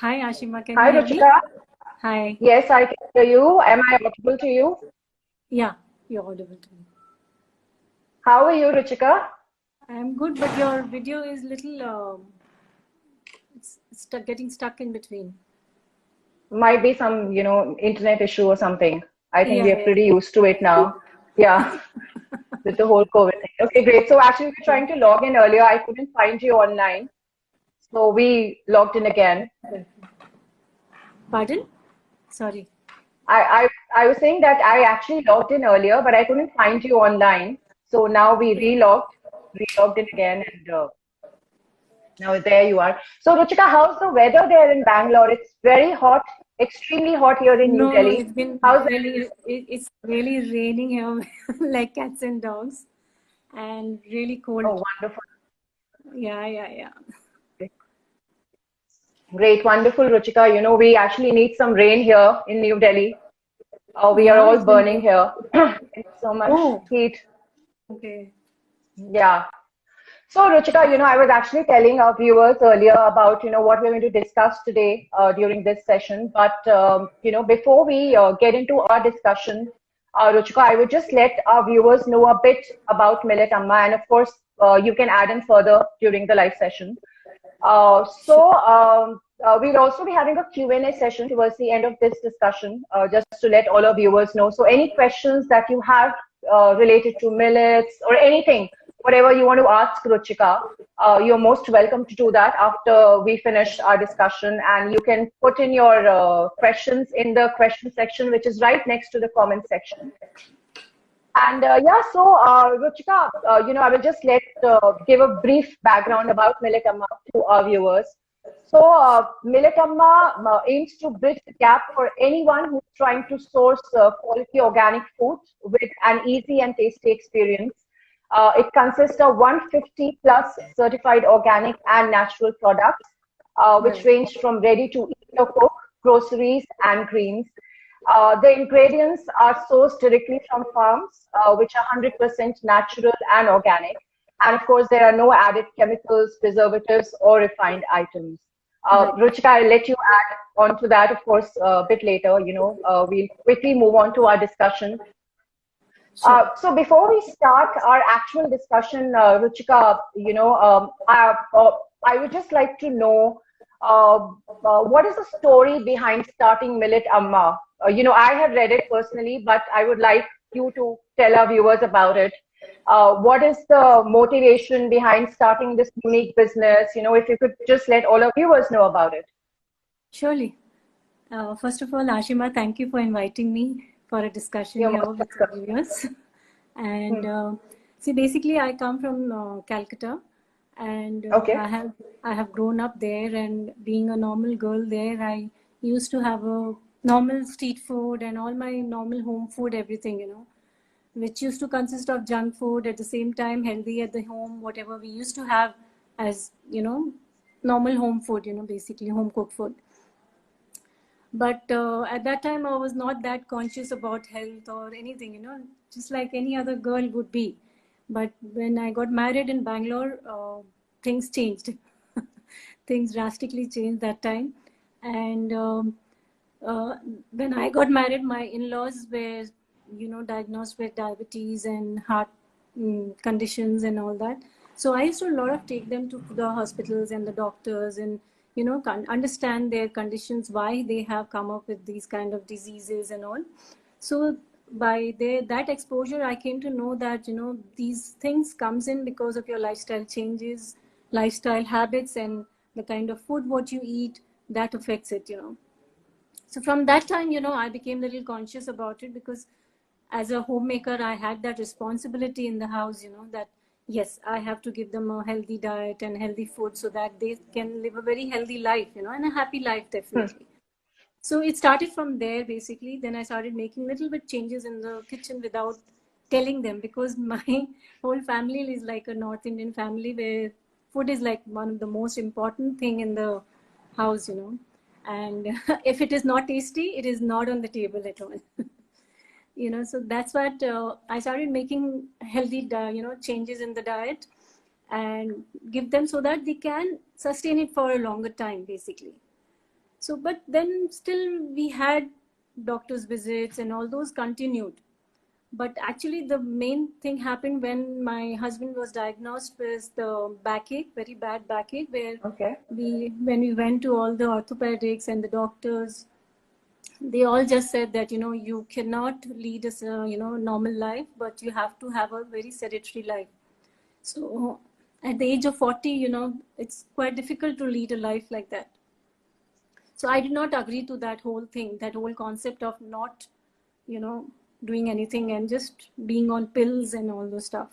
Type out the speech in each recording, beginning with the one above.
Hi Ashima, can you Hi, hear me? Ruchika. Hi. Yes, I can hear you. Am I audible to you? Yeah, you're audible to me. How are you, Ruchika? I'm good, but your video is little it's stuck, getting stuck in between. Might be some, internet issue or something. I think we Yeah, are yeah. pretty used to it now. Yeah, with the whole COVID thing. Okay, great. So actually, we were trying to log in earlier. I couldn't find you online. So we logged in again. Pardon? Sorry. I was saying that I actually logged in earlier, but I couldn't find you online. So now we Yeah. relogged in again, and now there you are. So Ruchika, how's the weather there in Bangalore? It's very hot, extremely hot here in New No, Delhi. it's been How's that? really it's really raining here like cats and dogs and really cold. Oh, wonderful. Yeah, yeah, yeah. Great, wonderful, Ruchika. We actually need some rain here in New Delhi. We are Yeah, all it's been burning raining. here. It's so much Oh, heat. okay. Yeah. So, Ruchika, I was actually telling our viewers earlier about, what we're going to discuss today during this session. But, before we get into our discussion, Ruchika, I would just let our viewers know a bit about Millet Amma. And of course, you can add in further during the live session. Sure. We'll also be having a Q&A session towards the end of this discussion, just to let all our viewers know. So any questions that you have related to millets or anything, whatever you want to ask Ruchika, you're most welcome to do that after we finish our discussion. And you can put in your questions in the question section, which is right next to the comment section. And yeah, so Ruchika, I will just give a brief background about Millet Amma to our viewers. So Millet Amma aims to bridge the gap for anyone who's trying to source quality organic food with an easy and tasty experience. It consists of 150 plus certified organic and natural products, which Right. range from ready to eat or cook, groceries, and greens. The ingredients are sourced directly from farms, which are 100% natural and organic. And of course, there are no added chemicals, preservatives, or refined items. Right. Ruchika, I'll let you add on to that, of course, a bit later. We'll quickly move on to our discussion. Sure. So before we start our actual discussion, Ruchika, I would just like to know what is the story behind starting Millet Amma? I have read it personally, but I would like you to tell our viewers about it. What is the motivation behind starting this unique business? If you could just let all our viewers know about it. Surely. First of all, Ashima, thank you for inviting me for a discussion You're here most with the welcome. viewers. And Hmm. see, basically, I come from Calcutta, and Okay. I have grown up there. And being a normal girl there, I used to have a normal street food and all my normal home food, everything, which used to consist of junk food at the same time healthy at the home, whatever we used to have as normal home food, basically home cooked food. But at that time I was not that conscious about health or anything, just like any other girl would be. But when I got married in Bangalore, things changed. Things drastically changed that time. And uh, when I got married, my in-laws were diagnosed with diabetes and heart conditions and all that. So I used to a lot of take them to the hospitals and the doctors, and understand their conditions, why they have come up with these kind of diseases and all. So by that exposure, I came to know that these things comes in because of your lifestyle changes, lifestyle habits, and the kind of food what you eat, that affects it. So from that time, I became a little conscious about it, because as a homemaker, I had that responsibility in the house, that yes, I have to give them a healthy diet and healthy food so that they can live a very healthy life, and a happy life, Hmm. definitely. So it started from there, basically. Then I started making little bit changes in the kitchen without telling them, because my whole family is like a North Indian family where food is like one of the most important thing in the house. And if it is not tasty, it is not on the table at all. So that's what I started making healthy, changes in the diet and give them so that they can sustain it for a longer time, basically. So, but then still we had doctor's visits and all those continued. But actually, the main thing happened when my husband was diagnosed with the backache, very bad backache, where Okay. when we went to all the orthopedics and the doctors, they all just said that, you cannot lead a, normal life, but you have to have a very sedentary life. So at the age of 40, it's quite difficult to lead a life like that. So I did not agree to that whole thing, that whole concept of not, doing anything and just being on pills and all those stuff.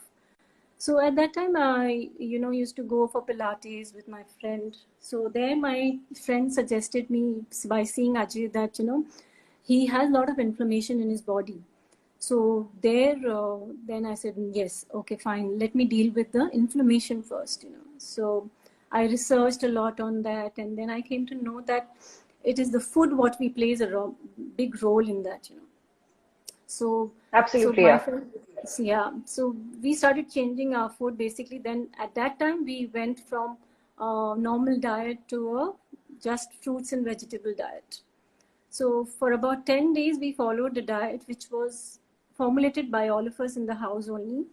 So at that time, I, used to go for Pilates with my friend. So there my friend suggested me by seeing Ajay that, he has a lot of inflammation in his body. So there, then I said, yes, okay, fine. Let me deal with the inflammation first, So I researched a lot on that. And then I came to know that it is the food what we plays a big role in that, So, Absolutely, my yeah. friend, so we started changing our food basically. Then at that time, we went from a normal diet to a just fruits and vegetable diet. So for about 10 days, we followed the diet, which was formulated by all of us in the house only.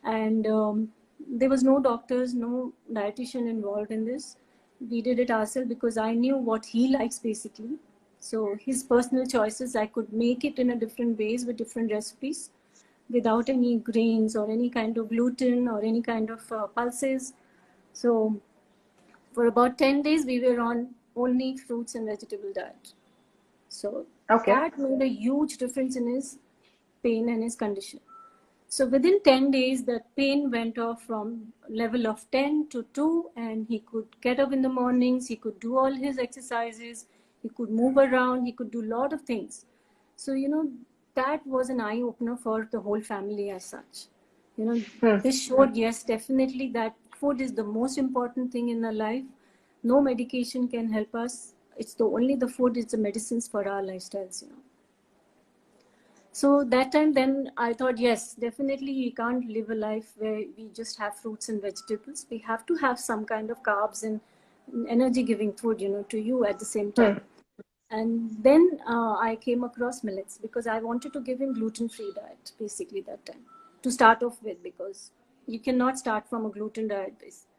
And there was no doctors, no dietitian involved in this. We did it ourselves because I knew what he likes basically. So his personal choices, I could make it in a different ways with different recipes without any grains or any kind of gluten or any kind of pulses. So for about 10 days, we were on only fruits and vegetable diet. So Okay. that made a huge difference in his pain and his condition. So within 10 days, that pain went off from level of 10 to 2, and he could get up in the mornings, he could do all his exercises, he could move around, he could do a lot of things. So, that was an eye-opener for the whole family as such. This showed, yes, definitely that food is the most important thing in our life. No medication can help us. It's only the food is the medicines for our lifestyles, So that time, then I thought, yes, definitely we can't live a life where we just have fruits and vegetables. We have to have some kind of carbs and energy-giving food, to you at the same time. And then I came across millets because I wanted to give him gluten-free diet, basically that time, to start off with, because you cannot start from a gluten diet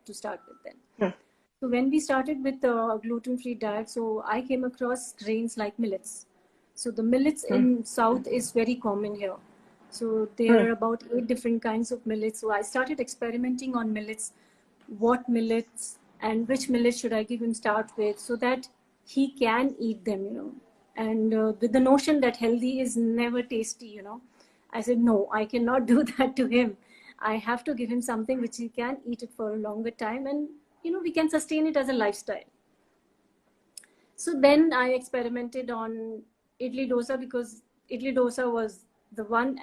to start with then. So when we started with a gluten-free diet, so I came across grains like millets. So the millets in South is very common here. So there are about 8 different kinds of millets. So I started experimenting on millets, what millets and which millets should I give him start with so that he can eat them, And with the notion that healthy is never tasty, I said, no, I cannot do that to him. I have to give him something which he can eat it for a longer time and, we can sustain it as a lifestyle. So then I experimented on idli dosa because idli dosa was the one,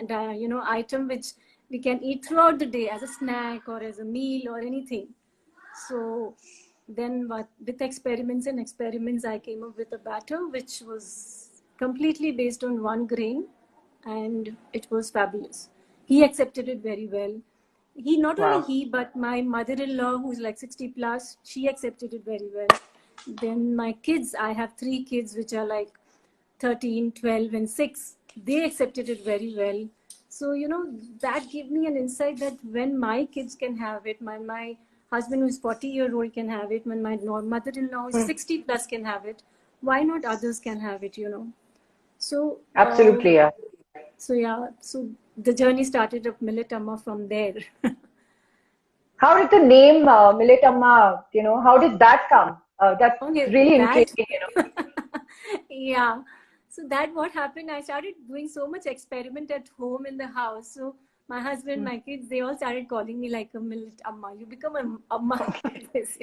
item which we can eat throughout the day as a snack or as a meal or anything. So then with experiments, I came up with a batter which was completely based on one grain and it was fabulous. He accepted it very well. Not only he, but my mother-in-law, who's like 60 plus, she accepted it very well. Then my kids, I have 3 kids, which are like 13, 12, and 6. They accepted it very well. So, that gave me an insight that when my kids can have it, my husband who is 40-year-old can have it, when my mother-in-law who is 60 plus can have it, why not others can have it, So, Absolutely, yeah. So the journey started of Millet Amma from there. How did the name Millet Amma, how did that come? That's Okay, really that, intriguing, yeah. So that what happened, I started doing so much experiment at home in the house. So my husband, my kids, they all started calling me like a Millet Amma. You become an Amma like this,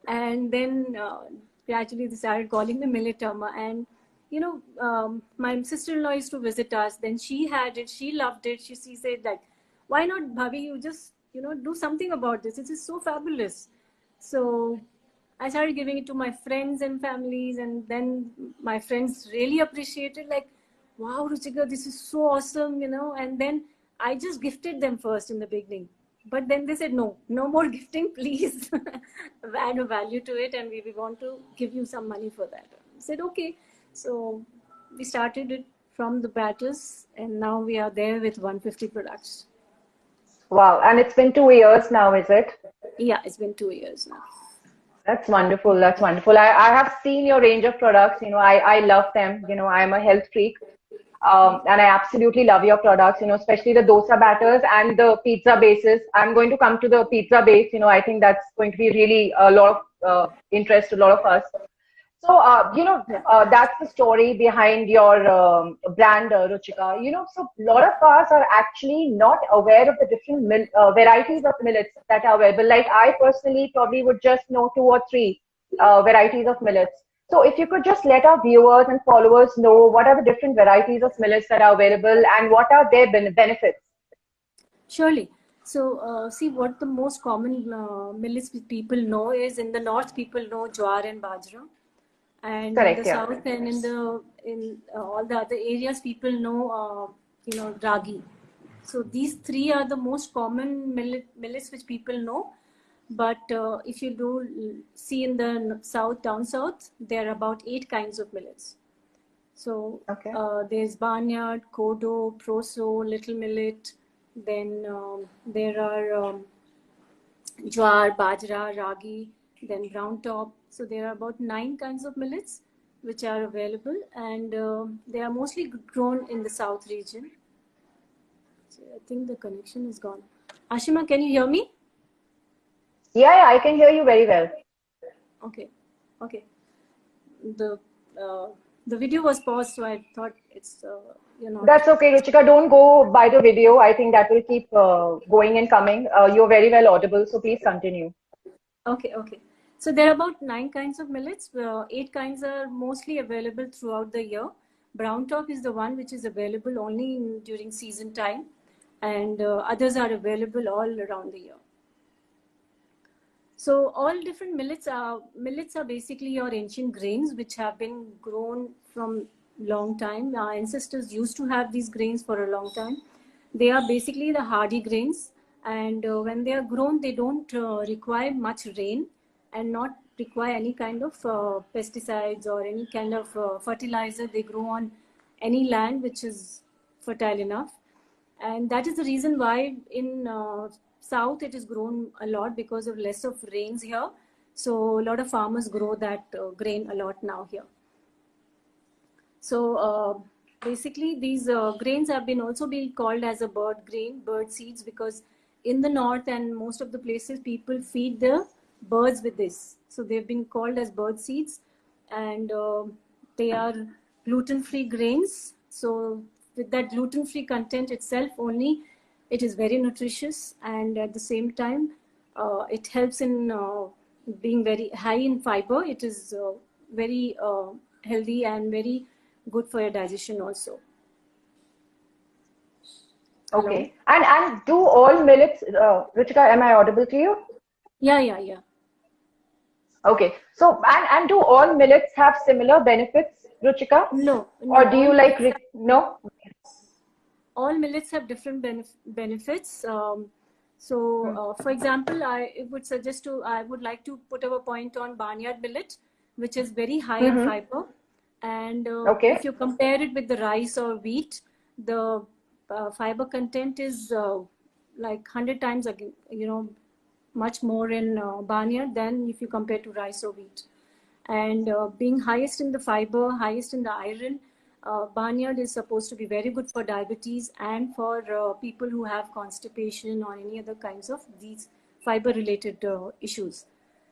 And then gradually they started calling me Millet Amma. And, my sister-in-law used to visit us. Then she had it. She loved it. She said like, why not, Bhavi, you just, do something about this. This is so fabulous. So I started giving it to my friends and families, and then my friends really appreciated, like, wow, Ruchika, this is so awesome, And then I just gifted them first in the beginning. But then they said, no more gifting, please. Add a value to it, and we want to give you some money for that. said, okay. So we started it from the batters, and now we are there with 150 products. Wow. And it's been 2 years now, is it? Yeah, it's been 2 years now. That's wonderful. That's wonderful. I have seen your range of products. I love them. I'm a health freak. And I absolutely love your products, especially the dosa batters and the pizza bases. I'm going to come to the pizza base. I think that's going to be really a lot of interest to a lot of us. So, that's the story behind your brand, Ruchika. So a lot of us are actually not aware of the different varieties of millets that are available. Like I personally probably would just know 2 or 3 varieties of millets. So if you could just let our viewers and followers know what are the different varieties of millets that are available and what are their benefits. Surely. So, see, what the most common millets people know is, in the north, people know jowar and bajra, and in Correct, the yeah. south and in all the other areas, people know ragi. So these three are the most common millets which people know. But if you do see in the south, down south, there are about 8 kinds of millets. So Okay. there's barnyard, kodo, proso, little millet. Then there are jowar, bajra, ragi, then brown top. So there are about 9 kinds of millets which are available, and they are mostly grown in the south region. So I think the connection is gone. Ashima, can you hear me? Yeah, I can hear you very well. Okay, okay. The uh, the video was paused, so I thought it's That's okay, Ruchika. Don't go by the video. I think that will keep going and coming. You're very well audible, so please continue. Okay, okay. So there are about 9 kinds of millets. 8 kinds are mostly available throughout the year. Brown top is the one which is available only during season time, and others are available all around the year. So all different millets are basically your ancient grains which have been grown from long time. Our ancestors used to have these grains for a long time. They are basically the hardy grains, and when they are grown, they don't require much rain and not require any kind of pesticides or any kind of fertilizer. They grow on any land which is fertile enough, and that is the reason why in south it is grown a lot because of less of rains here. So a lot of farmers grow that grain a lot now here. So basically these grains have been also been called as a bird grain, bird seeds, because in the north and most of the places people feed the birds with this. So they've been called as bird seeds, and they are gluten-free grains. So with that gluten-free content itself only, it is very nutritious, and at the same time it helps in being very high in fiber. It is very healthy and very good for your digestion also. Okay. And do all millets, Ruchika, am I audible to you? Yeah. Okay. So, and do all millets have similar benefits, Ruchika? No. Or do you no? All millets have different benefits. For example, I would like to put our point on barnyard millet, which is very high in fiber. And if you compare it with the rice or wheat, the fiber content is like 100 times again, much more in barnyard than if you compare to rice or wheat. And being highest in the fiber, highest in the iron, barnyard is supposed to be very good for diabetes and for people who have constipation or any other kinds of these fiber related issues.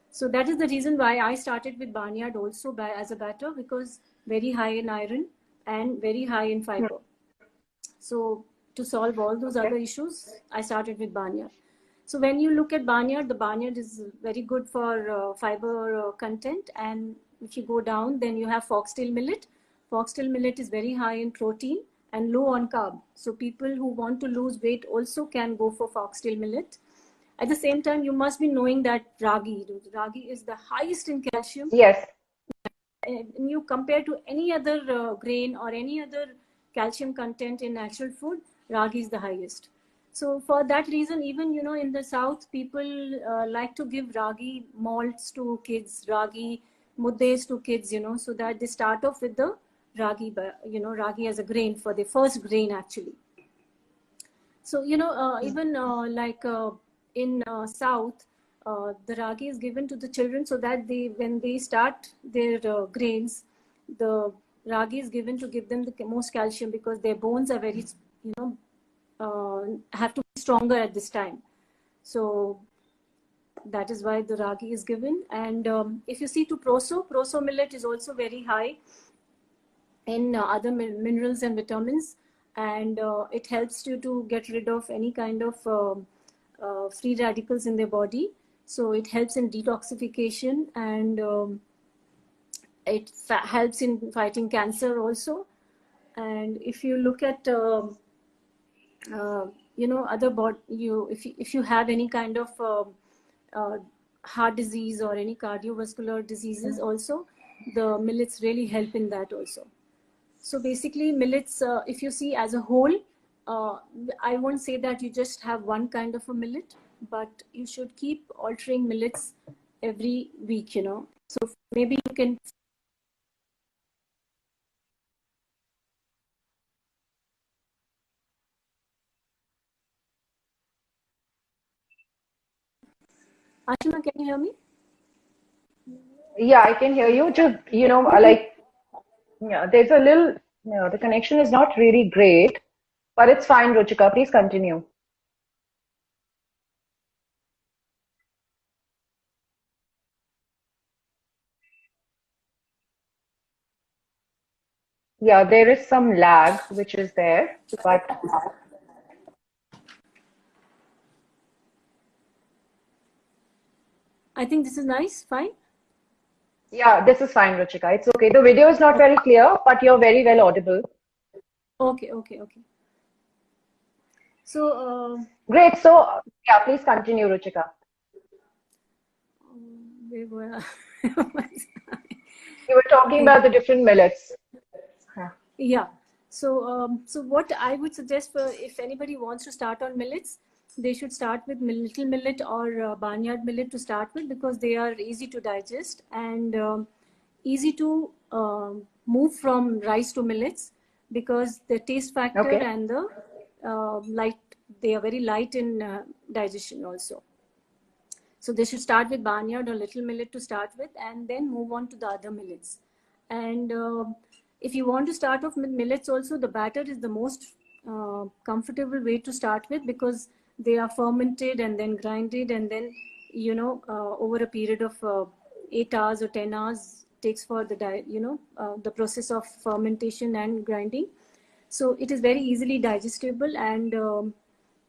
So that is the reason why I started with barnyard also as a batter, because very high in iron and very high in fiber. So to solve all those other issues, I started with barnyard. So when you look at barnyard, the barnyard is very good for fiber content. And if you go down, then you have foxtail millet. Foxtail millet is very high in protein and low on carb. So people who want to lose weight also can go for foxtail millet. At the same time, you must be knowing that ragi is the highest in calcium. Yes. And you compare to any other grain or any other calcium content in natural food, ragi is the highest. So for that reason, even in the south, people like to give ragi malts to kids, ragi muddes to kids, so that they start off with the ragi, ragi as a grain for the first grain actually. So, even like in South, the ragi is given to the children so that when they start their grains, the ragi is given to give them the most calcium because their bones are very, have to be stronger at this time. So that is why the ragi is given. And if you see to proso millet is also very high in other minerals and vitamins, and it helps you to get rid of any kind of free radicals in their body. So it helps in detoxification, and it helps in fighting cancer also. And if you look at other if you have any kind of heart disease or any cardiovascular diseases also, the millets really help in that also. So basically millets, if you see as a whole, I won't say that you just have one kind of a millet, but you should keep altering millets every week, So maybe you can. Ashima, can you hear me? Yeah, I can hear you. Just, like, there's a little, the connection is not really great, but it's fine, Ruchika. Please continue. Yeah, there is some lag which is there, but I think this is nice, fine. yeah, this is fine, Ruchika. It's okay. The video is not very clear, but you're very well audible. Okay. So great. So yeah, please continue, Ruchika. where were You were talking about the different millets. Yeah. So what I would suggest for if anybody wants to start on millets, they should start with little millet or barnyard millet to start with, because they are easy to digest and easy to move from rice to millets, because the taste factor and the they are very light in digestion also. So they should start with barnyard or little millet to start with, and then move on to the other millets. And if you want to start off with millets also, the batter is the most comfortable way to start with, because they are fermented and then grinded, and then over a period of 8 hours or 10 hours takes for the the process of fermentation and grinding. So it is very easily digestible, and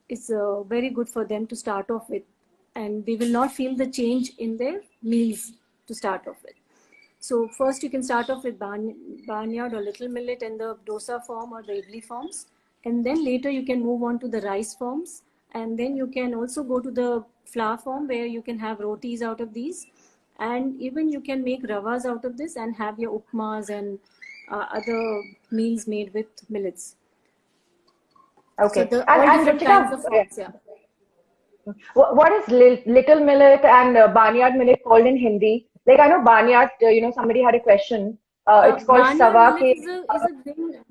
it's very good for them to start off with, and they will not feel the change in their meals to start off with. So first you can start off with barnyard or little millet and the dosa form or the idli forms, and then later you can move on to the rice forms, and then you can also go to the flour form where you can have rotis out of these, and even you can make ravas out of this and have your upmas and other meals made with millets. Okay. So all different kinds of forms, yeah. What is little millet and barnyard millet called in Hindi? Like, I know barnyard, somebody had a question. It's called sawa ke. Is a thing.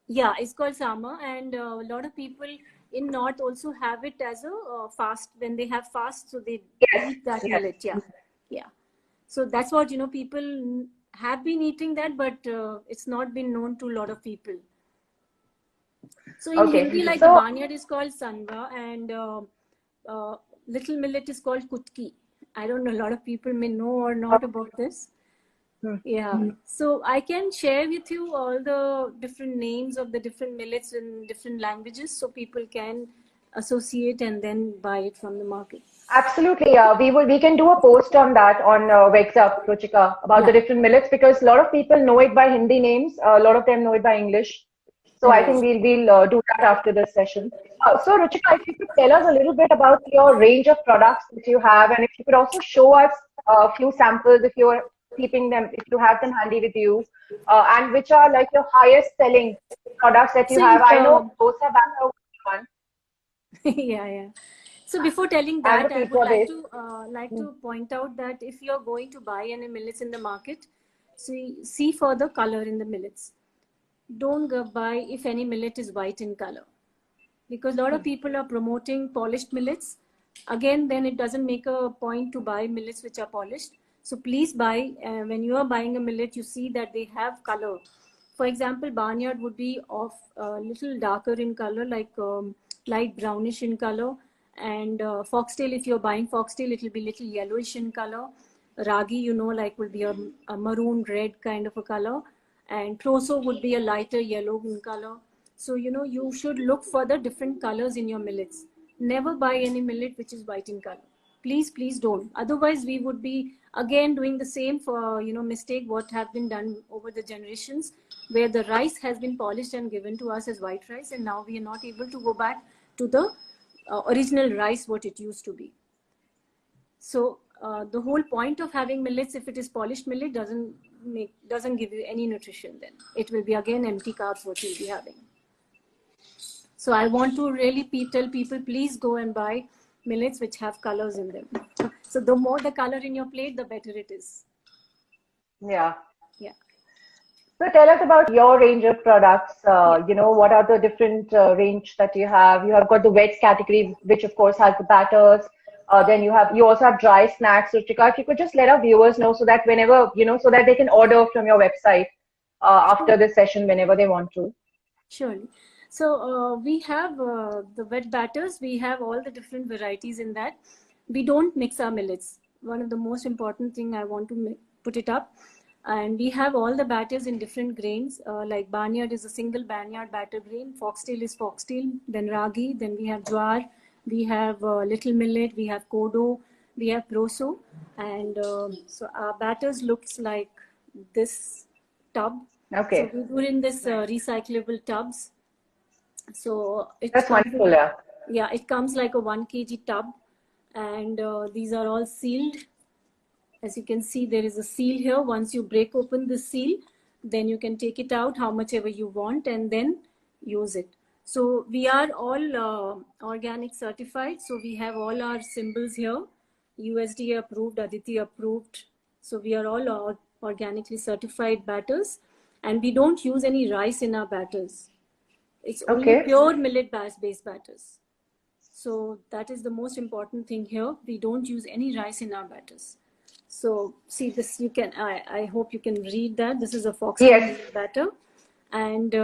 Yeah, it's called sama, and a lot of people in North also have it as a fast. When they have fast, so they eat that millet. Yeah. So that's what, people have been eating that, but it's not been known to a lot of people. So in Hindi, like the barnyard is called sanva, and little millet is called kutki. I don't know, a lot of people may know or not about this. Yeah. So I can share with you all the different names of the different millets in different languages, so people can associate and then buy it from the market. Absolutely. We can do a post on that on Wakes Up, Ruchika, about the different millets, because a lot of people know it by Hindi names. A lot of them know it by English. So I think we'll do that after this session. So Ruchika, if you could tell us a little bit about your range of products that you have, and if you could also show us a few samples if you're keeping them, if you have them handy with you, and which are like your highest selling products that you have. I know those are one. Yeah. So before telling And that, the I would pizza base. like to point out that if you're going to buy any millets in the market, see for the color in the millets. Don't go buy if any millet is white in color, because a lot of people are promoting polished millets. Again, then it doesn't make a point to buy millets which are polished. So please buy, when you are buying a millet, you see that they have color. For example, barnyard would be of a little darker in color, like light brownish in color. And foxtail, if you're buying foxtail, it will be little yellowish in color. Ragi, like will be a maroon red kind of a color. And proso would be a lighter yellow in color. So, you should look for the different colors in your millets. Never buy any millet which is white in color. Please, please don't. Otherwise, we would be again doing the same for, mistake what have been done over the generations, where the rice has been polished and given to us as white rice. And now we are not able to go back to the original rice, what it used to be. So the whole point of having millets, if it is polished millet, doesn't give you any nutrition. Then it will be again empty carbs what you'll be having. So I want to really tell people, please go and buy millets which have colors in them. So the more the color in your plate, the better it is. Yeah. Yeah. So tell us about your range of products. What are the different range that you have? You have got the wets category, which of course has the batters. Then you also have dry snacks. So Ruchika, if you could just let our viewers know, so that whenever, so that they can order from your website after this session whenever they want to. Surely. So we have the wet batters. We have all the different varieties in that. We don't mix our millets. One of the most important thing I want to put it up. And we have all the batters in different grains. Like barnyard is a single barnyard batter grain. Foxtail is foxtail. Then ragi. Then we have jowar. We have little millet. We have kodo. We have proso. And so our batters looks like this tub. Okay. So we do it in this recyclable tubs. So that's wonderful. Yeah, it comes like a 1 kg tub, and these are all sealed. As you can see, there is a seal here. Once you break open the seal, then you can take it out how much ever you want and then use it. So we are all organic certified. So we have all our symbols here, USDA approved, Aditi approved. So we are all organically certified batters, and we don't use any rice in our batters. It's only pure millet-based batters. So that is the most important thing here. We don't use any rice in our batters. So see this, you can, I hope you can read that. This is a foxtail batter. And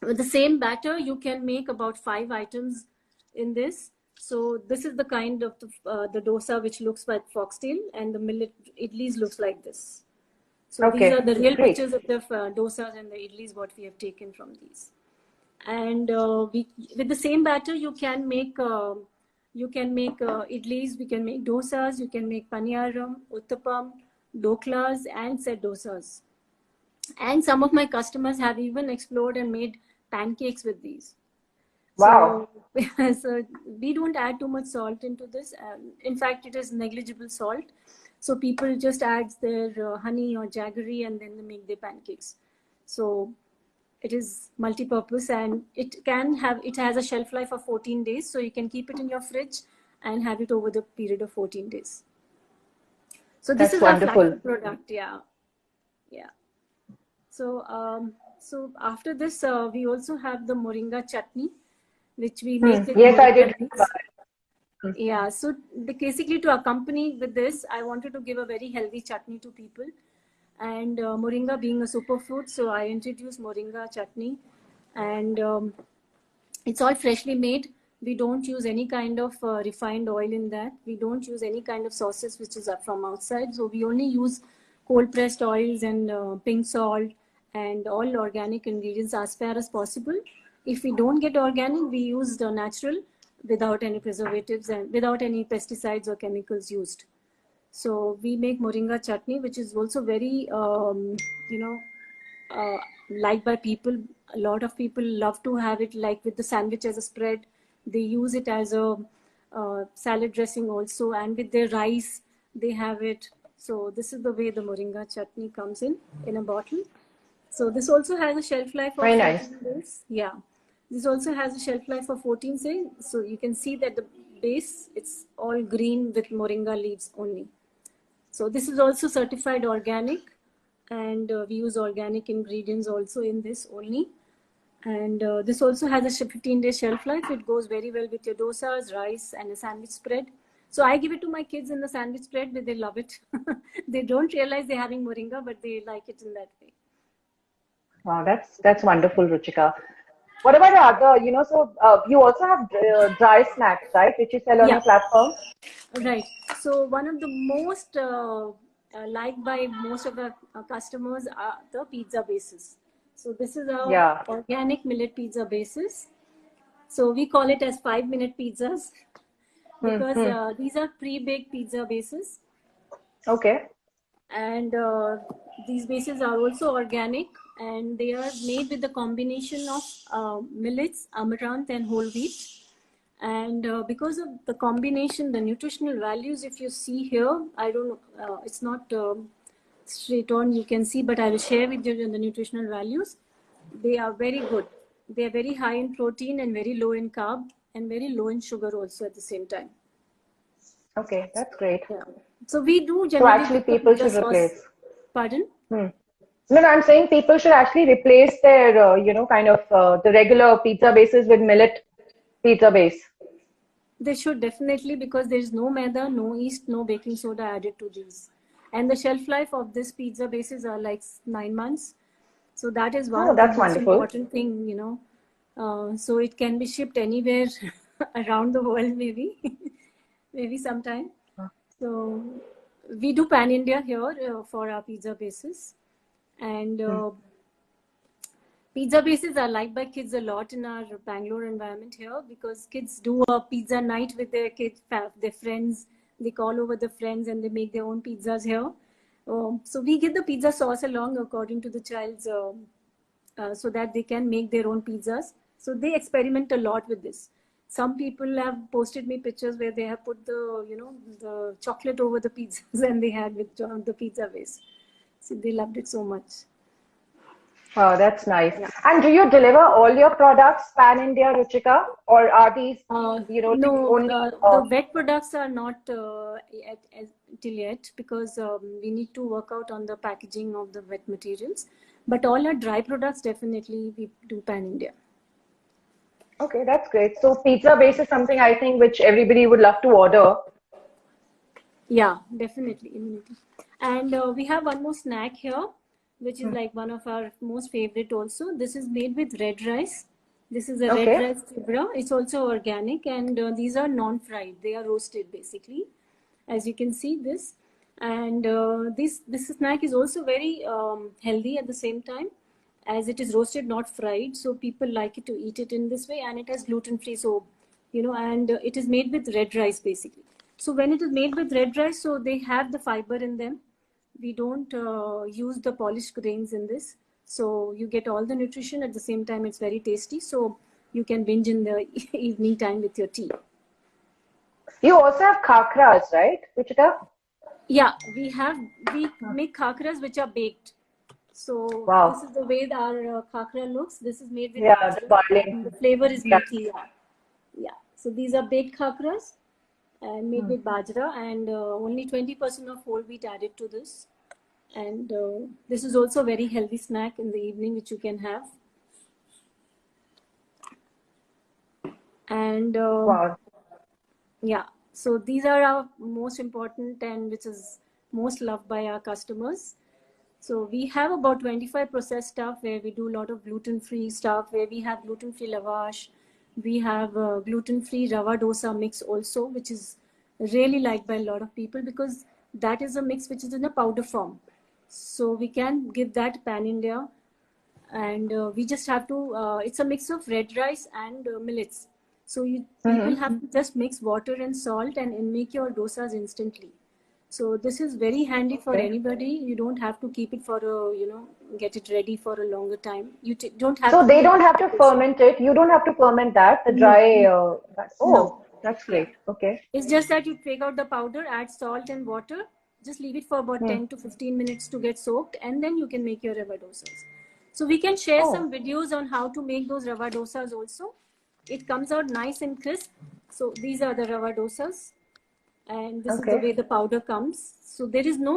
with the same batter, you can make about 5 items in this. So this is the kind of the dosa which looks like foxtail, and the millet idlis looks like this. So these are the real pictures of the dosas and the idlis what we have taken from these. And with the same batter, you can make idlis, we can make dosas, you can make paniyaram, uttapam, doklas, and set dosas. And some of my customers have even explored and made pancakes with these. Wow. So we don't add too much salt into this. In fact, it is negligible salt. So people just add their honey or jaggery and then they make their pancakes. So it is multi-purpose, and it has a shelf life of 14 days. So you can keep it in your fridge and have it over the period of 14 days. So this is wonderful. Our flagship product. Yeah. Yeah. So, so after this, we also have the moringa chutney, which we make. Yes, I did. Yeah. So basically, to accompany with this, I wanted to give a very healthy chutney to people. And moringa being a superfood, so I introduced moringa chutney, and it's all freshly made. We don't use any kind of refined oil in that. We don't use any kind of sauces which is from outside. So we only use cold pressed oils and pink salt and all organic ingredients as far as possible. If we don't get organic, we use the natural without any preservatives and without any pesticides or chemicals used. So we make moringa chutney, which is also very, liked by people. A lot of people love to have it like with the sandwich as a spread. They use it as a salad dressing also, and with their rice, they have it. So this is the way the moringa chutney comes in a bottle. So this also has a shelf life of 14 days. Yeah. This also has a shelf life of 14 days. So you can see that the base. It's all green with moringa leaves only. So this is also certified organic, and we use organic ingredients also in this only. And this also has a 15-day shelf life. It goes very well with your dosas, rice, and a sandwich spread. So I give it to my kids in the sandwich spread, but they love it. They don't realize they're having moringa, but they like it in that way. Wow, that's wonderful, Ruchika. What about the other, so you also have dry snacks, right, which you sell on your platform? Right. So one of the most liked by most of our customers are the pizza bases. So this is our organic millet pizza bases. So we call it as 5-minute pizzas because these are pre-baked pizza bases. Okay. And these bases are also organic, and they are made with the combination of millets, amaranth, and whole wheat. And because of the combination, the nutritional values, if you see here, I don't know, it's not straight on, you can see, but I will share with you the nutritional values. They are very good. They are very high in protein and very low in carb and very low in sugar also at the same time. Okay, that's great. Yeah. So we do generally. So actually people should replace. Pardon? No, I'm saying people should actually replace their, the regular pizza bases with millet pizza base. They should definitely, because there is no maida, no yeast, no baking soda added to these. And the shelf life of this pizza bases are like 9 months. So that is one of the most important thing, so it can be shipped anywhere around the world, maybe, maybe sometime. So we do pan India here for our pizza bases. And pizza bases are liked by kids a lot in our Bangalore environment here, because kids do a pizza night with their kids, their friends. They call over the friends and they make their own pizzas here. So we give the pizza sauce along according to the child's, so that they can make their own pizzas. So they experiment a lot with this. Some people have posted me pictures where they have put the chocolate over the pizzas and they had with the pizza base. So they loved it so much. Oh, that's nice. Yeah. And do you deliver all your products pan India, Ruchika, or are these, no, only? The wet products are not till yet, because we need to work out on the packaging of the wet materials. But all our dry products, definitely we do pan India. Okay, that's great. So pizza base is something I think which everybody would love to order. Yeah, definitely. And we have one more snack here, which is like one of our most favorite also. This is made with red rice. This is a red rice chibra. It's also organic, and these are non-fried. They are roasted basically, as you can see this. And this snack is also very healthy at the same time, as it is roasted, not fried. So people like it to eat it in this way, and it has gluten-free. So, and it is made with red rice basically. So when it is made with red rice, so they have the fiber in them. We don't use the polished grains in this. So you get all the nutrition at the same time. It's very tasty. So you can binge in the evening time with your tea. You also have khakras, right, Ruchika? Yeah, we make khakras which are baked. So this is the way our khakra looks. This is made with the flavor is meaty. Yeah. So these are baked khakras and made with bajra, and only 20% of whole wheat added to this. And this is also a very healthy snack in the evening, which you can have. And yeah, so these are our most important and which is most loved by our customers. So we have about 25 processed stuff where we do a lot of gluten-free stuff, where we have gluten-free lavash. We have gluten-free rava dosa mix also, which is really liked by a lot of people, because that is a mix which is in a powder form. So we can give that pan India, and we just have to, it's a mix of red rice and millets. So people have to just mix water and salt and make your dosas instantly. So this is very handy for anybody. You don't have to keep it for get it ready for a longer time. You don't have. So they don't have to ferment it. You don't have to ferment that. The dry. No. That's great. Okay. It's just that you take out the powder, add salt and water. Just leave it for about 10 to 15 minutes to get soaked, and then you can make your rava dosas. So we can share some videos on how to make those rava dosas also. It comes out nice and crisp. So these are the rava dosas, and this is Okay. the way the powder comes. So there is no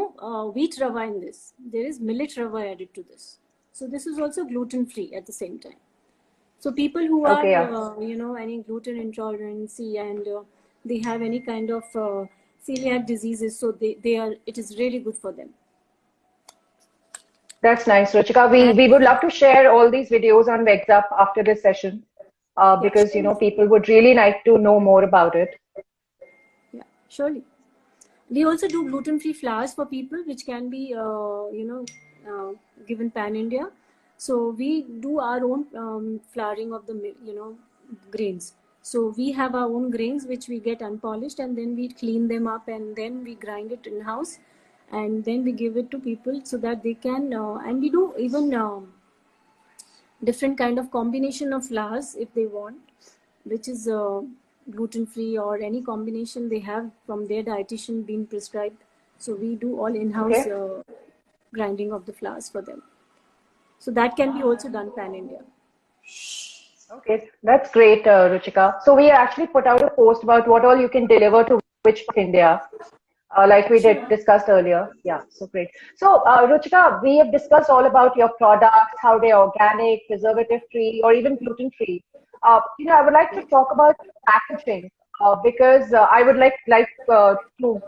wheat rava in this. There is millet rava added to this. So this is also gluten free at the same time. So people who are, Okay, yeah. any gluten intolerance and they have any kind of celiac diseases, so it is really good for them. That's nice, Ruchika. We would love to share all these videos on WhatsApp after this session, Yeah, because surely. people would really like to know more about it. Yeah, surely. We also do gluten-free flours for people, which can be, given pan-India. So we do our own flouring of the, grains. So we have our own grains, which we get unpolished, and then we clean them up, and then we grind it in-house, and then we give it to people so that they can, and we do even different kind of combination of flours if they want, which is gluten free, or any combination they have from their dietitian being prescribed. So we do all in-house Okay. grinding of the flours for them. So that can be also done pan-India. Okay, that's great, Ruchika. So we actually put out a post about what all you can deliver to which part of India, like we did Sure. discussed earlier. Yeah, so great. So, Ruchika, we have discussed all about your products, how they're organic, preservative-free, or even gluten-free. I would like to talk about packaging, because I would like to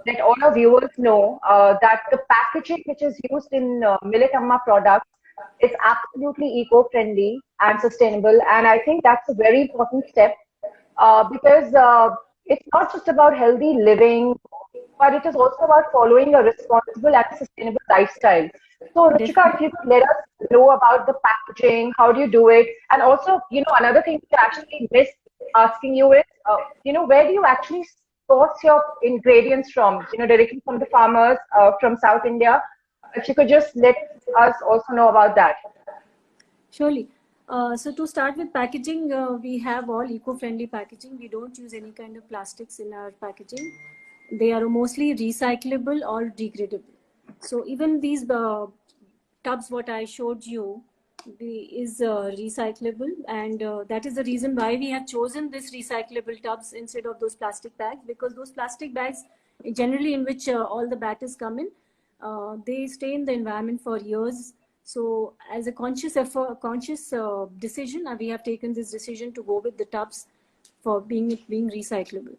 let all our viewers know that the packaging which is used in Millet Amma products is absolutely eco-friendly and sustainable, and I think that's a very important step, because it's not just about healthy living, but it is also about following a responsible and sustainable lifestyle. So, Ruchika, if Definitely. you could let us know about the packaging, how do you do it? And also, another thing which I actually missed asking you is, where do you actually source your ingredients from? Directly from the farmers, from South India. If you could just let us also know about that. Surely. So to start with packaging, we have all eco-friendly packaging. We don't use any kind of plastics in our packaging. They are mostly recyclable or degradable. So even these tubs, what I showed you, is recyclable, and that is the reason why we have chosen this recyclable tubs instead of those plastic bags, because those plastic bags, generally in which all the batters come in, they stay in the environment for years. So as a conscious effort, conscious decision, we have taken this decision to go with the tubs for being recyclable.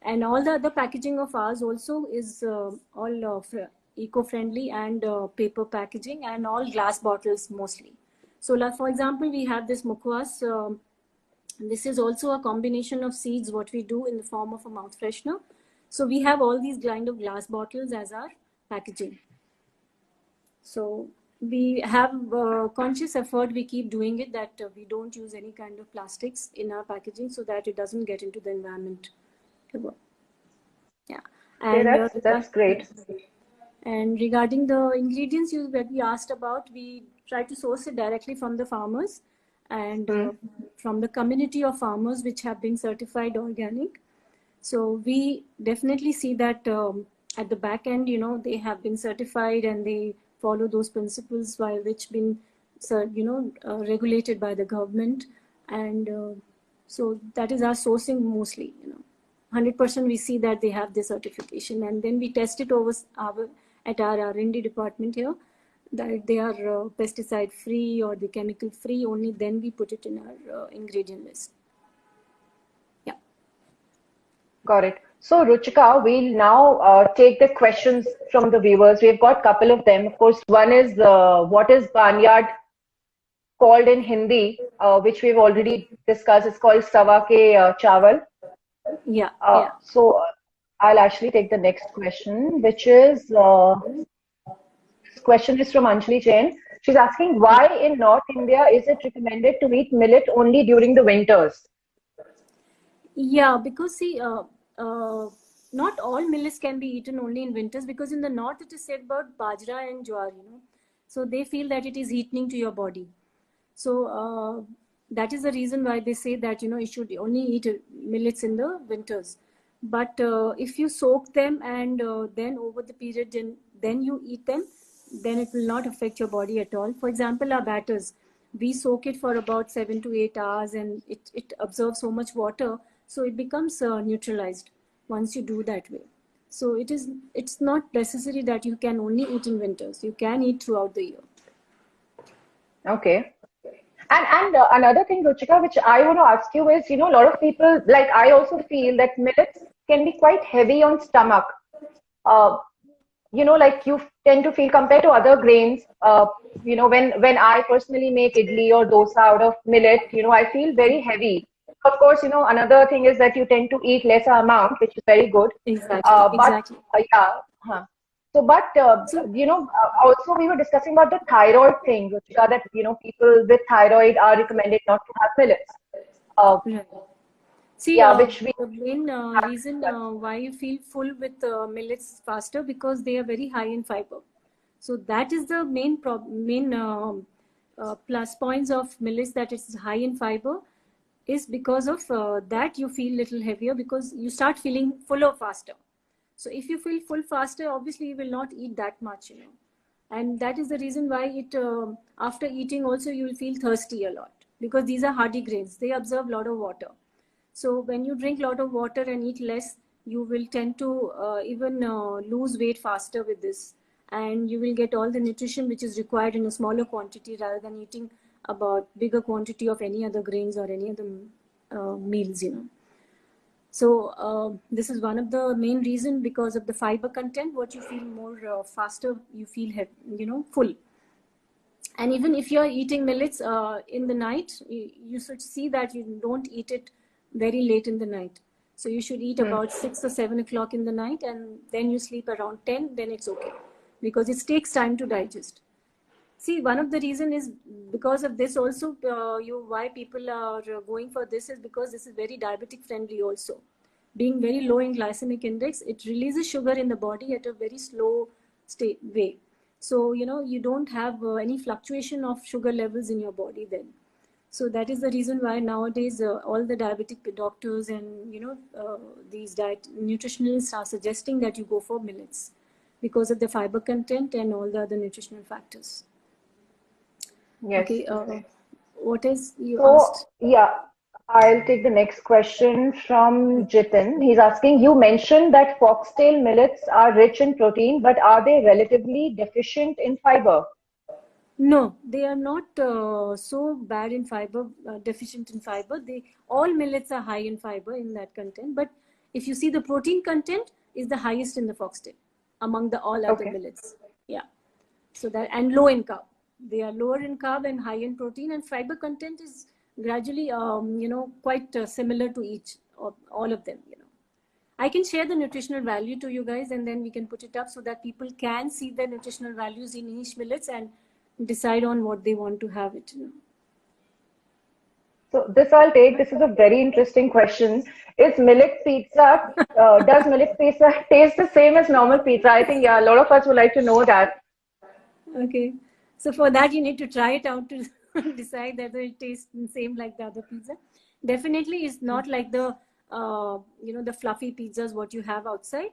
And all the other packaging of ours also is all eco-friendly and paper packaging, and all glass bottles mostly. So like, for example, we have this mukwas. This is also a combination of seeds, what we do in the form of a mouth freshener. So we have all these kind of glass bottles as our packaging. So we have conscious effort, we keep doing it, that we don't use any kind of plastics in our packaging so that it doesn't get into the environment. Yeah. Okay, And that's great. and regarding the ingredients that we asked about, we try to source it directly from the farmers, and Hmm. from the community of farmers which have been certified organic. So we definitely see that at the back end, they have been certified and they follow those principles by which been, regulated by the government. And so that is our sourcing mostly, 100% we see that they have the certification, and then we test it over at our R&D department here, that they are pesticide free or the chemical free. Only then we put it in our ingredient list. Yeah. Got it. So, Ruchika, we'll now take the questions from the viewers. We've got a couple of them. Of course, one is what is barnyard called in Hindi, which we've already discussed. It's called sawa ke chawal. Yeah. So, I'll actually take the next question, which is this question is from Anjali Jain. She's asking, why in North India is it recommended to eat millet only during the winters? Yeah, because see, not all millets can be eaten only in winters, because in the north it is said about bajra and jowar, so they feel that it is heatening to your body. So that is the reason why they say that you should only eat millets in the winters. But if you soak them and then over the period then you eat them, then it will not affect your body at all. For example, our batters, we soak it for about 7 to 8 hours, and it absorbs so much water So it becomes neutralized once you do that way. So it's not necessary that you can only eat in winters. You can eat throughout the year. Okay. And another thing, Ruchika, which I want to ask you is, a lot of people, like I also feel that millets can be quite heavy on stomach. Uh, like you tend to feel compared to other grains, when I personally make idli or dosa out of millet, I feel very heavy. Of course, another thing is that you tend to eat lesser amount, which is very good. Exactly, But exactly. yeah. So, but So also we were discussing about the thyroid thing, Ruchika, that people with thyroid are recommended not to have millets. Uh, right. See, yeah, which we the main reason why you feel full with millets faster, because they are very high in fiber. So that is the main plus points of millets, that it's high in fiber, is because of that you feel little heavier, because you start feeling fuller faster. So if you feel full faster, obviously you will not eat that much, and that is the reason why it after eating also you will feel thirsty a lot, because these are hardy grains. They absorb a lot of water. So when you drink a lot of water and eat less, you will tend to even lose weight faster with this. And you will get all the nutrition which is required in a smaller quantity, rather than eating about bigger quantity of any other grains or any other meals. So this is one of the main reason, because of the fiber content, what you feel more faster, you feel full. And even if you are eating millets in the night, you should see that you don't eat it very late in the night. So you should eat about 6 or 7 o'clock in the night, and then you sleep around 10, then it's okay. Because it takes time to digest. See, one of the reason is because of this also, why people are going for this is because this is very diabetic friendly also. Being very low in glycemic index, it releases sugar in the body at a very slow state way. So, you don't have any fluctuation of sugar levels in your body then. So that is the reason why nowadays all the diabetic doctors and, these diet nutritionalists are suggesting that you go for millets, because of the fiber content and all the other nutritional factors. yes. Okay, what is you So, asked? yeah, I'll take the next question from Jitin. He's asking, you mentioned that foxtail millets are rich in protein, but are they relatively deficient in fiber? No, they are not so bad in fiber, deficient in fiber. All millets are high in fiber in that content, but if you see, the protein content is the highest in the foxtail among the all other Okay. millets. Yeah, so that, and low in carb. They are lower in carb and high in protein, and fiber content is gradually, quite similar to each of all of them. I can share the nutritional value to you guys, and then we can put it up so that people can see the nutritional values in each millets and decide on what they want to have it. So this I'll take. This is a very interesting question. Is millet pizza, does millet pizza taste the same as normal pizza? I think, yeah, a lot of us would like to know that. Okay. So for that, you need to try it out to decide whether it tastes the same like the other pizza. Definitely, it's not like the fluffy pizzas what you have outside.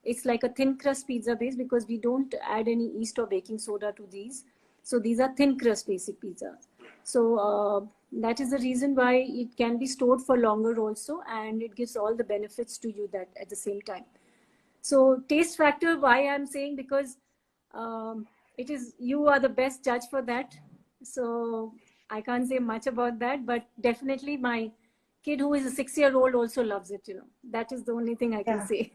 It's like a thin crust pizza base, because we don't add any yeast or baking soda to these. So these are thin crust basic pizzas. So that is the reason why it can be stored for longer also, and it gives all the benefits to you that at the same time. So taste factor, why I'm saying, because it is, you are the best judge for that. So I can't say much about that, but definitely my kid who is a 6-year-old also loves it. That is the only thing I can Yeah. say.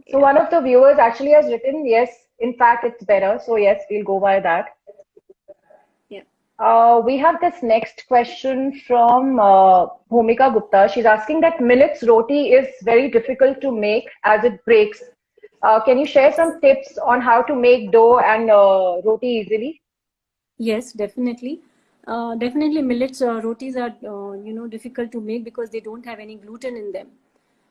So Yeah. one of the viewers actually has written, yes, in fact, it's better. So yes, we'll go by that. Yeah. We have this next question from Bhumika Gupta. She's asking that millet's roti is very difficult to make as it breaks. Can you share some tips on how to make dough and roti easily? Yes, definitely. Definitely, millets rotis are difficult to make because they don't have any gluten in them.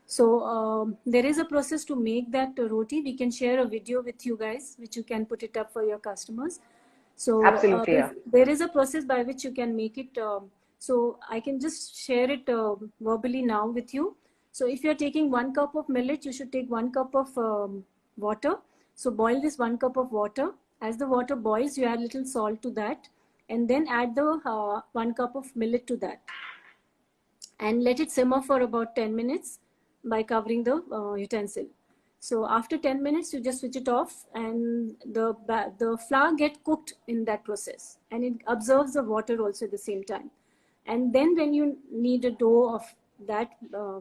So there is a process to make that roti. We can share a video with you guys, which you can put it up for your customers. So Absolutely, yeah. there is a process by which you can make it. So I can just share it verbally now with you. So if you're taking 1 cup of millet, you should take 1 cup of water. So boil this 1 cup of water. As the water boils, you add little salt to that, and then add the 1 cup of millet to that. and let it simmer for about 10 minutes by covering the utensil. So after 10 minutes, you just switch it off, and the flour get cooked in that process, and it absorbs the water also at the same time. And then when you need a dough of that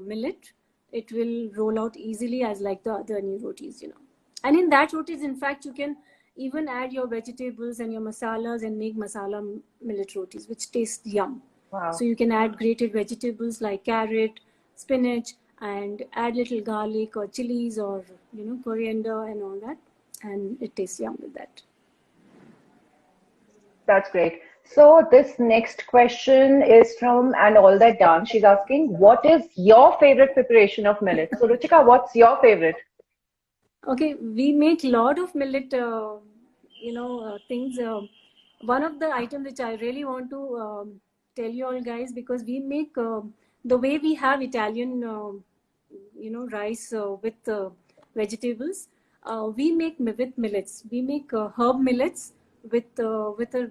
millet, it will roll out easily as like the other new rotis, And in that rotis, in fact, you can even add your vegetables and your masalas and make masala millet rotis, which taste yum. Wow. So you can add grated vegetables like carrot, spinach, and add little garlic or chilies or coriander and all that, and it tastes yum with that. That's great. So this next question is from And All That Dance. She's asking, what is your favorite preparation of millet? So Ruchika, what's your favorite? Okay, we make a lot of millet, things. One of the items which I really want to tell you all guys, because we make the way we have Italian, rice with vegetables. We make with millets. We make herb millets with a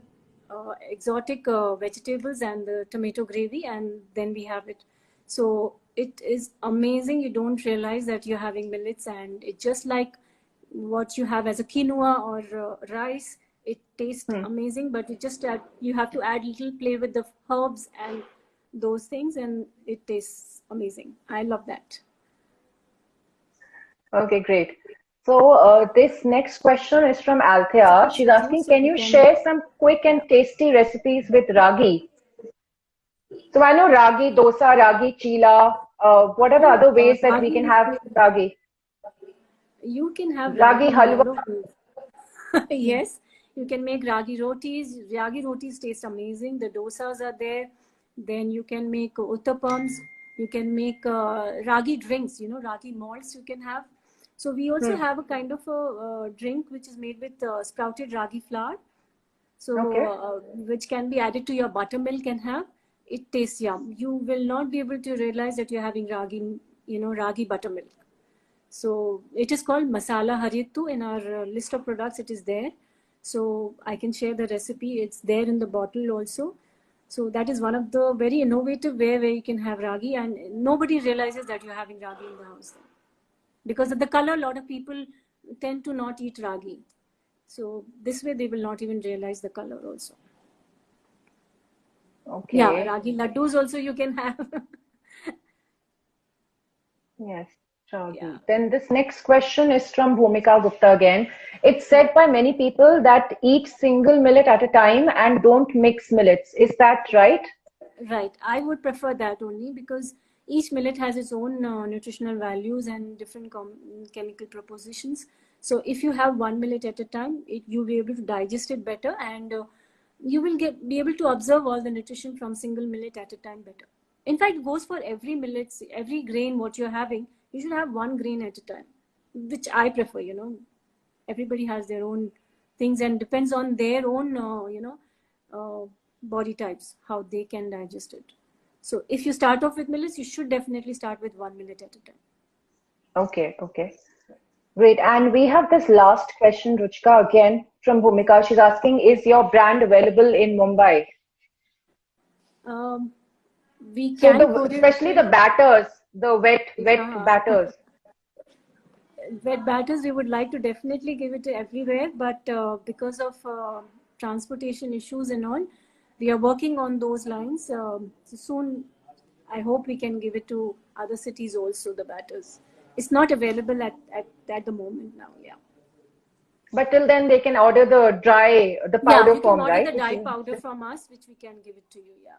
exotic vegetables and the tomato gravy, and then we have it. So it is amazing. You don't realize that you're having millets, and it's just like what you have as a quinoa or rice. It tastes amazing, but you have to add little play with the herbs and those things, and it tastes amazing. I love that. Okay, great. So this next question is from Althea. She's asking, can you share some quick and tasty recipes with ragi? So I know ragi dosa, ragi chila. What are the other ways that we can have ragi? You can have ragi halwa. Yes, you can make ragi rotis. Ragi rotis taste amazing. The dosas are there. Then you can make uttapams. You can make ragi drinks, ragi malts you can have. So we also have a kind of a drink which is made with sprouted ragi flour. So which can be added to your buttermilk and have. It tastes yum. You will not be able to realize that you're having ragi, ragi buttermilk. So it is called masala harittu. In our list of products, it is there. So I can share the recipe. It's there in the bottle also. So that is one of the very innovative way where you can have ragi, and nobody realizes that you're having ragi in the house. Because of the color, a lot of people tend to not eat ragi. So this way they will not even realize the color also. Okay. Yeah, ragi laddus also you can have. Yes, ragi. Yeah. Then this next question is from Bhumika Gupta again. It's said by many people that eat single millet at a time and don't mix millets. Is that right? Right. I would prefer that only, because each millet has its own nutritional values and different chemical propositions. So if you have one millet at a time, you'll be able to digest it better, and you will be able to observe all the nutrition from single millet at a time better. In fact, it goes for every millet, every grain what you're having. You should have one grain at a time, which I prefer. Everybody has their own things, and depends on their own body types, how they can digest it. So if you start off with millets, you should definitely start with one millet at a time. Okay. Great. And we have this last question, Ruchika, again from Bhumika. She's asking, is your brand available in Mumbai? We can, so especially the batters, the wet batters. Wet batters, we would like to definitely give it to everywhere, but because of transportation issues and all, we are working on those lines. So soon, I hope we can give it to other cities also, the batters. It's not available at the moment now, yeah. But till then, they can order the powder form, right? Yeah, you can order the dry powder from us, which we can give it to you, yeah.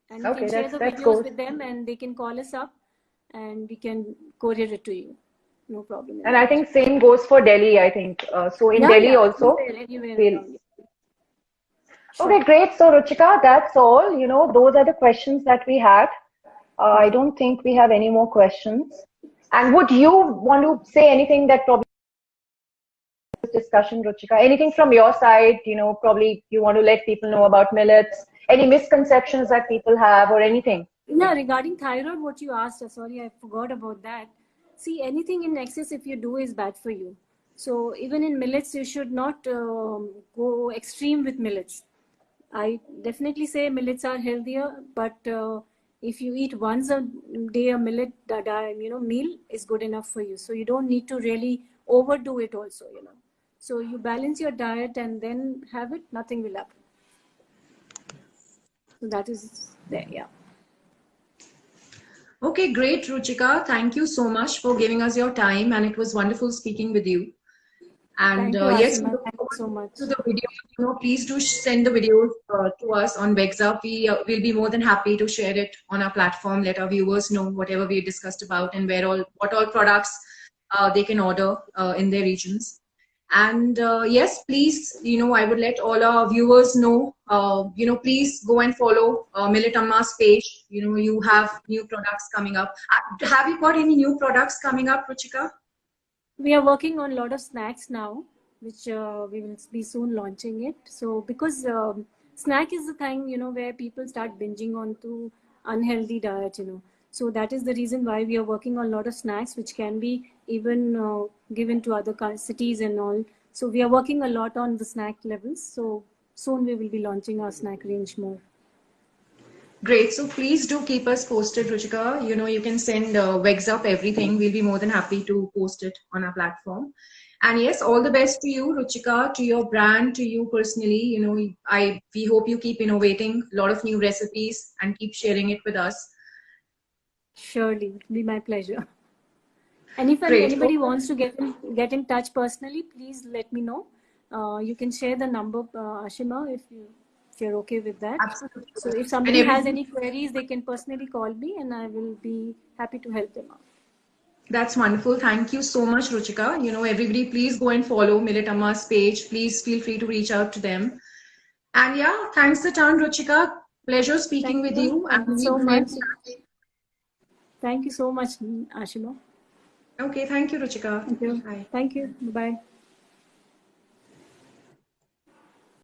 And you can share the videos with them, and they can call us up, and we can courier it to you. No problem. And I think same goes for Delhi, I think. So in Delhi also. Okay, great. So Ruchika, that's all. Those are the questions that we had. I don't think we have any more questions. And would you want to say anything that probably this discussion, Ruchika? Anything from your side? Probably you want to let people know about millets. Any misconceptions that people have, or anything? No, regarding thyroid, what you asked, sorry, I forgot about that. See, anything in excess, if you do, is bad for you. So even in millets, you should not go extreme with millets. I definitely say millets are healthier, but If you eat once a day a millet meal is good enough for you. So you don't need to really overdo it also, So you balance your diet and then have it, nothing will happen. So that is there, yeah. Okay, great, Ruchika. Thank you so much for giving us your time, and it was wonderful speaking with you. And Thank you, yes, Ashima. Thank you so much. to the video, please do send the videos to us on WexUp. We will be more than happy to share it on our platform. Let our viewers know whatever we discussed about and what all products they can order in their regions. And yes, please, I would let all our viewers know, please go and follow Millet Amma's page. You have new products coming up. Have you got any new products coming up, Ruchika? We are working on a lot of snacks now, which we will be soon launching it. So because snack is the thing, where people start binging onto unhealthy diet, So that is the reason why we are working on a lot of snacks, which can be even given to other cities and all. So we are working a lot on the snack levels. So soon we will be launching our snack range more. Great. So please do keep us posted, Ruchika. You can send WexUp everything. We'll be more than happy to post it on our platform. And yes, all the best to you, Ruchika, to your brand, to you personally. We hope you keep innovating a lot of new recipes and keep sharing it with us. Surely, it'll be my pleasure. And if anybody wants to get in touch personally, please let me know. You can share the number, Ashima, if you're okay with that. Absolutely. So if somebody has any queries, they can personally call me and I will be happy to help them out. That's wonderful. Thank you so much, Ruchika. Everybody, please go and follow Millet Amma's page. Please feel free to reach out to them. And yeah, thanks a ton, Ruchika. Pleasure speaking with you. Thank you so much. Thank you so much, Ashima. Okay, thank you, Ruchika. Thank you. Bye. Thank you. Bye.